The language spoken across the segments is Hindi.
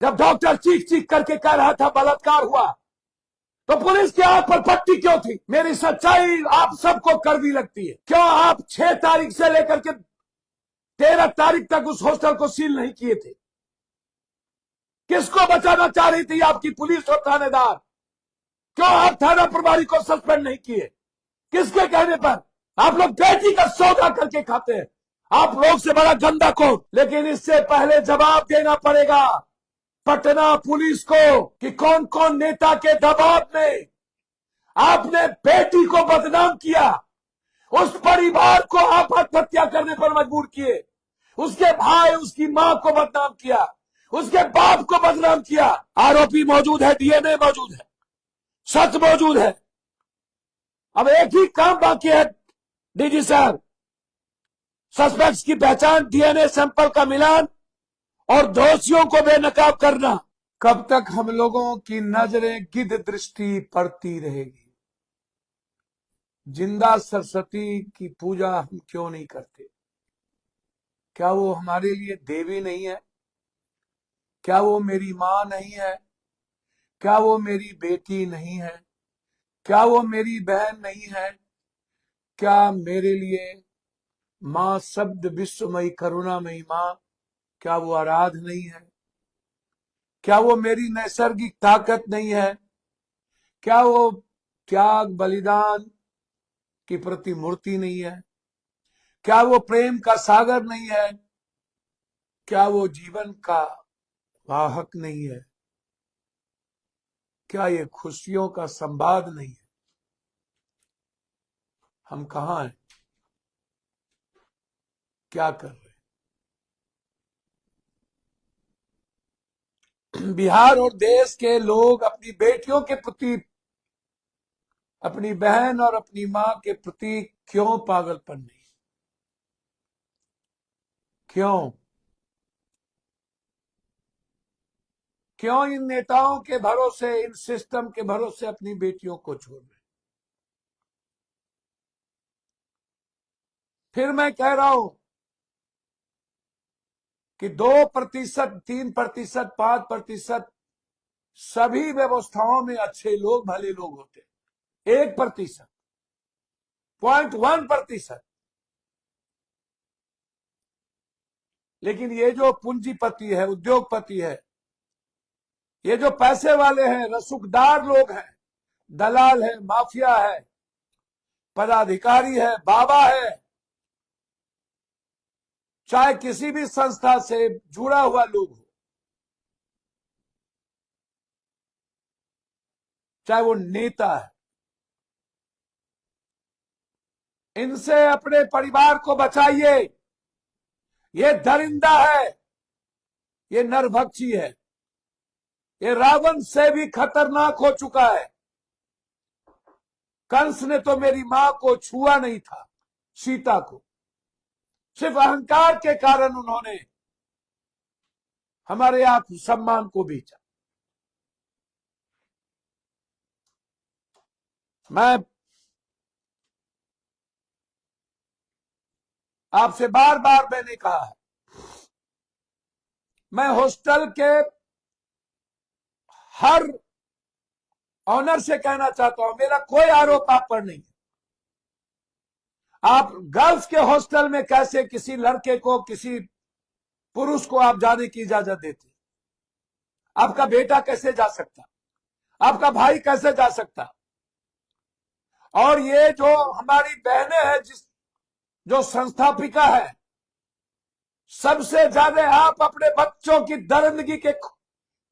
जब डॉक्टर चीख चीख करके कह रहा था बलात्कार हुआ, तो पुलिस की आंख पर पट्टी क्यों थी? मेरी सच्चाई आप सबको कड़वी लगती है। क्यों आप 6 तारीख से लेकर के 13 तारीख तक उस हॉस्टल को सील नहीं किए थे? किसको बचाना चाह रही थी आपकी पुलिस और थानेदार? क्यों आप थाना प्रभारी को सस्पेंड नहीं किए? किसके कहने पर? आप लोग बेटी का सौदा करके खाते हैं। आप लोग से बड़ा गंदा कौन? लेकिन इससे पहले जवाब देना पड़ेगा पटना पुलिस को कि कौन कौन नेता के दबाव में आपने बेटी को बदनाम किया, उस परिवार को आप आत्महत्या करने पर मजबूर किए, उसके भाई उसकी मां को बदनाम किया, उसके बाप को बदनाम किया। आरोपी मौजूद है, डीएनए मौजूद है, सच मौजूद है। अब एक ही काम बाकी है डीजी साहब, सस्पेक्ट्स की पहचान, डीएनए सैंपल का मिलान और दोषियों को बेनकाब करना। कब तक हम लोगों की नजरें गिद्ध दृष्टि पड़ती रहेगी? जिंदा सरस्वती की पूजा हम क्यों नहीं करते? क्या वो हमारे लिए देवी नहीं है? क्या वो मेरी मां नहीं है? क्या वो मेरी बेटी नहीं है? क्या वो मेरी बहन नहीं है? क्या मेरे लिए मां शब्द विश्वमयी करुणामयी मां, क्या वो आराध नहीं है? क्या वो मेरी नैसर्गिक ताकत नहीं है? क्या वो त्याग बलिदान की प्रतिमूर्ति नहीं है? क्या वो प्रेम का सागर नहीं है? क्या वो जीवन का वाहक नहीं है? क्या ये खुशियों का संवाद नहीं है? हम कहां हैं? क्या कर रहे हैं? बिहार और देश के लोग अपनी बेटियों के प्रति, अपनी बहन और अपनी मां के प्रति क्यों पागलपन नहीं? क्यों क्यों इन नेताओं के भरोसे, इन सिस्टम के भरोसे अपनी बेटियों को छोड़ रहे? फिर मैं कह रहा हूं कि 2%, 3%, 5% सभी व्यवस्थाओं में अच्छे लोग, भले लोग होते, 1%, 0.1%। लेकिन ये जो पूंजीपति है, उद्योगपति है, ये जो पैसे वाले हैं, रसूखदार लोग हैं, दलाल है, माफिया है, पदाधिकारी है, बाबा है, चाहे किसी भी संस्था से जुड़ा हुआ लोग हो, चाहे वो नेता है, इनसे अपने परिवार को बचाइए। ये दरिंदा है, ये नरभक्षी है, ये रावण से भी खतरनाक हो चुका है। कंस ने तो मेरी मां को छुआ नहीं था, सीता को। सिर्फ अहंकार के कारण उन्होंने हमारे आत्मसम्मान को बेचा। मैं आपसे बार बार मैंने कहा है, मैं हॉस्टल के हर ऑनर से कहना चाहता हूं, मेरा कोई आरोप आप पर नहीं है। आप गर्ल्स के हॉस्टल में कैसे किसी लड़के को, किसी पुरुष को आप जाने की इजाजत देते? आपका बेटा कैसे जा सकता? आपका भाई कैसे जा सकता? और ये जो हमारी बहनें हैं, जो संस्थापिका है, सबसे ज्यादा आप अपने बच्चों की दरिंदगी के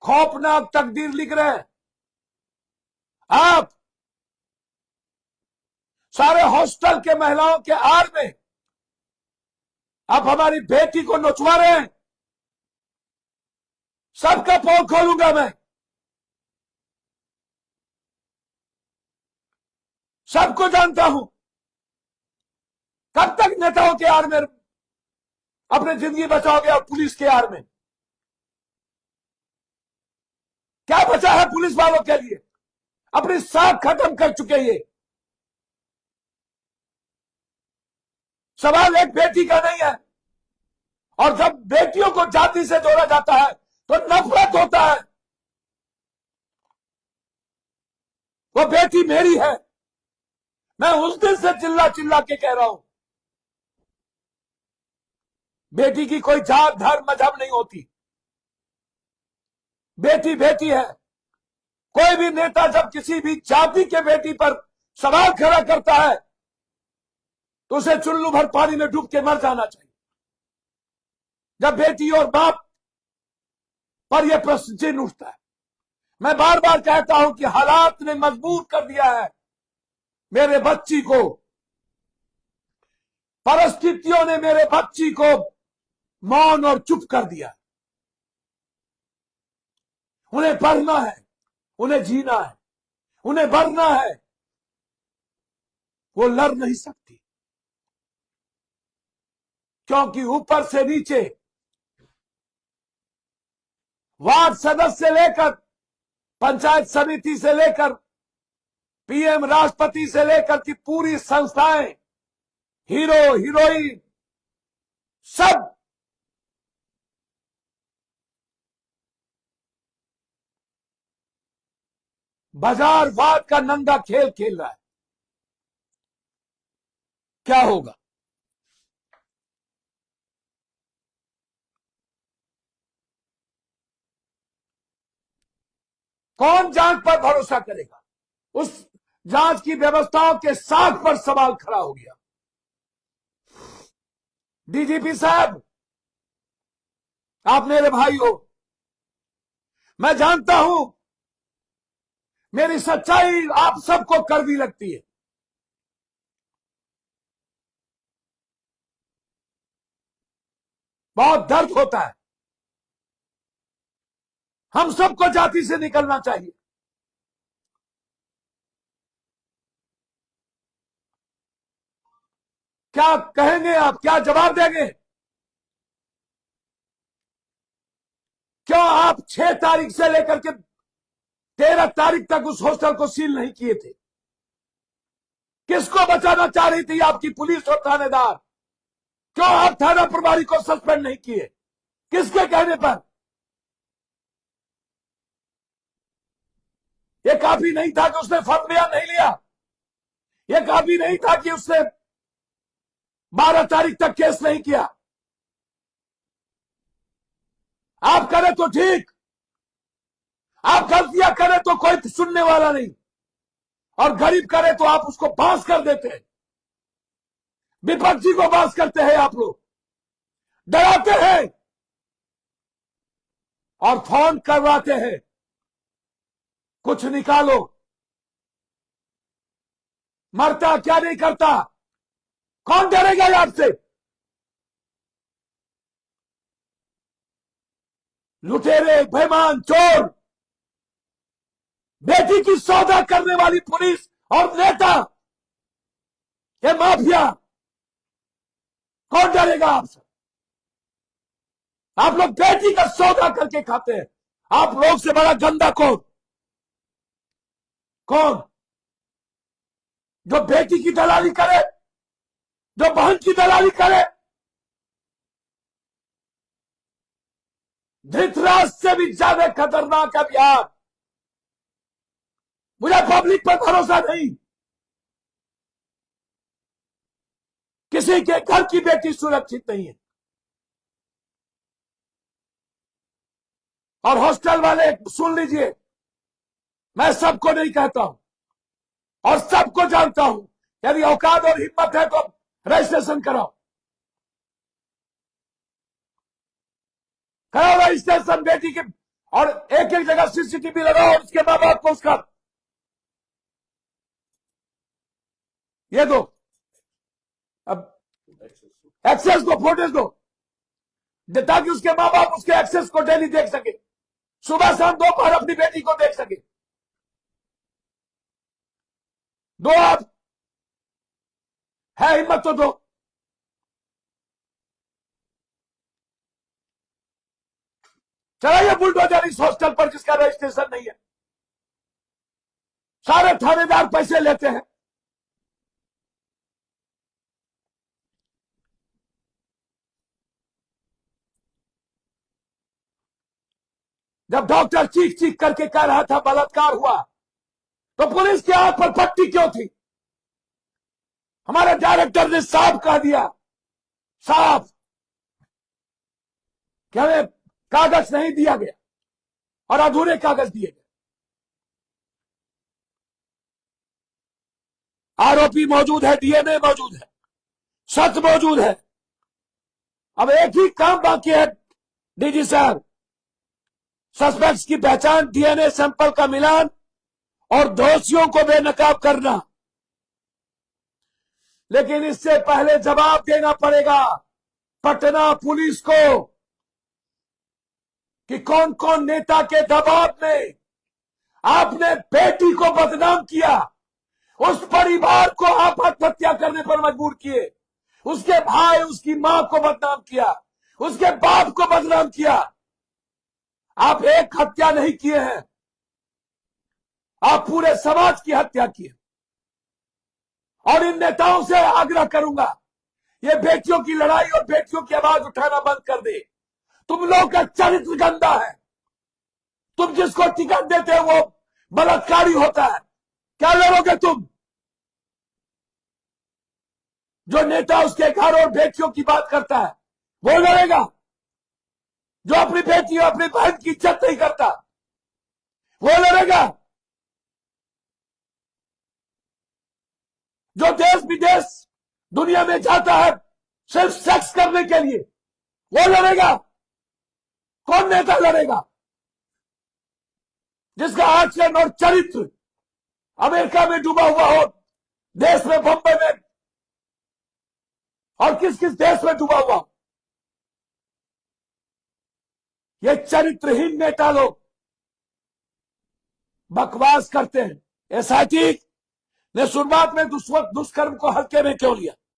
खौफनाक तकदीर लिख रहे हैं। आप सारे हॉस्टल के महिलाओं के आड़ में आप हमारी बेटी को नोचवा रहे हैं। सबका पोल खोलूंगा मैं, सबको जानता हूं। कब तक नेताओं के आड़ में अपनी जिंदगी बचाओगे और पुलिस के आड़ में? क्या बचा है पुलिस वालों के लिए? अपनी साख खत्म कर चुके ये। सवाल एक बेटी का नहीं है। और जब बेटियों को जाति से जोड़ा जाता है, तो नफरत होता है। वो बेटी मेरी है, मैं उस दिन से चिल्ला चिल्ला के कह रहा हूं, बेटी की कोई जात धर्म मजहब नहीं होती, बेटी बेटी है। कोई भी नेता जब किसी भी जाति के बेटी पर सवाल खड़ा करता है तो उसे चुल्लू भर पानी में डूब के मर जाना चाहिए। जब बेटी और बाप पर यह प्रश्न चिन्ह उठता है, मैं बार बार कहता हूं कि हालात ने मजबूर कर दिया है मेरे बच्ची को, परिस्थितियों ने मेरे बच्ची को मौन और चुप कर दिया। उन्हें पढ़ना है, उन्हें जीना है, उन्हें बढ़ना है, वो लड़ नहीं सकती, क्योंकि ऊपर से नीचे वार्ड सदस्य से लेकर पंचायत समिति से लेकर पीएम राष्ट्रपति से लेकर की पूरी संस्थाएं, हीरो हीरोइन सब बाजारवाद का नंगा खेल खेल रहा है। क्या होगा? कौन जांच पर भरोसा करेगा? उस जांच की व्यवस्थाओं के साख पर सवाल खड़ा हो गया। डीजीपी साहब, आप मेरे भाई हो, मैं जानता हूं मेरी सच्चाई आप सबको कड़वी लगती है, बहुत दर्द होता है। हम सबको जाति से निकलना चाहिए। क्या कहेंगे आप? क्या जवाब देंगे? क्यों आप 6 तारीख से लेकर के 13 तारीख तक उस हॉस्टल को सील नहीं किए थे? किसको बचाना चाह रही थी आपकी पुलिस और थानेदार? क्यों आप थाना प्रभारी को सस्पेंड नहीं किए? किसके कहने पर? यह काफी नहीं था कि उसने फर्म लिया नहीं लिया? यह काफी नहीं था कि उसने 12 तारीख तक केस नहीं किया? आप करें तो ठीक, आप गलतियां करें तो कोई सुनने वाला नहीं, और गरीब करे तो आप उसको पास कर देते हैं। विपक्षी को पास करते हैं आप लोग, डराते हैं और फोन करवाते हैं, कुछ निकालो। मरता क्या नहीं करता? कौन डरेगा आपसे? लुटेरे, बेईमान, चोर, बेटी की सौदा करने वाली पुलिस और नेता, ये माफिया, कौन डरेगा आपसे? आप लोग बेटी का सौदा करके खाते हैं। आप लोग से बड़ा गंदा कौन? कौन जो बेटी की दलाली करे, जो बहन की दलाली करे? धृतराज से भी ज्यादा खतरनाक है बिहार। मुझे पब्लिक पर भरोसा नहीं। किसी के घर की बेटी सुरक्षित नहीं है। और हॉस्टल वाले सुन लीजिए, मैं सबको नहीं कहता हूं और सबको जानता हूं। यदि औकात और हिम्मत है तो रजिस्ट्रेशन कराओ, कराओ रजिस्ट्रेशन बेटी के, और एक एक जगह सीसीटीवी लगाओ और उसके मां बाप को उसका ये दो, अब एक्सेस दो, फोटेज दो, ताकि उसके मां बाप उसके एक्सेस को डेली देख सके, सुबह शाम दोपहर अपनी बेटी को देख सके। दो आप, है हिम्मत तो दो। चलाइए बुलडोजर इस हॉस्टल पर जिसका रजिस्ट्रेशन नहीं है। सारे थानेदार पैसे लेते हैं। जब डॉक्टर चीख चीख करके कह रहा था बलात्कार हुआ, तो पुलिस की आंख पर पट्टी क्यों थी? हमारे डायरेक्टर ने साफ कह दिया, साफ, कि हमें कागज नहीं दिया गया और अधूरे कागज दिए गए। आरोपी मौजूद है, डीएनए मौजूद है, सच मौजूद है। अब एक ही काम बाकी है डीजी साहब, सस्पेक्ट्स की पहचान, डीएनए सैंपल का मिलान और दोषियों को बेनकाब करना। लेकिन इससे पहले जवाब देना पड़ेगा पटना पुलिस को कि कौन कौन नेता के दबाव में आपने बेटी को बदनाम किया, उस परिवार को आप आत्महत्या करने पर मजबूर किए, उसके भाई उसकी मां को बदनाम किया, उसके बाप को बदनाम किया। आप एक हत्या नहीं किए हैं, आप पूरे समाज की हत्या किए। और इन नेताओं से आग्रह करूंगा, ये बेटियों की लड़ाई और बेटियों की आवाज उठाना बंद कर दे। तुम लोग का चरित्र गंदा है, तुम जिसको टिकट देते हो वो बलात्कारी होता है। क्या लड़ोगे तुम? जो नेता उसके घर और बेटियों की बात करता है वो लड़ेगा, जो अपनी बेटी और अपनी बहन की इज्जत नहीं करता वो लड़ेगा, जो देश विदेश दुनिया में जाता है सिर्फ सेक्स करने के लिए वो लड़ेगा। कौन नेता लड़ेगा जिसका आचरण और चरित्र अमेरिका में डूबा हुआ हो, देश में, बंबई में और किस किस देश में डूबा हुआ? ये चरित्रहीन नेता लोग बकवास करते हैं। एसआईटी ने शुरुआत में दुष्कर्म को हल्के में क्यों लिया?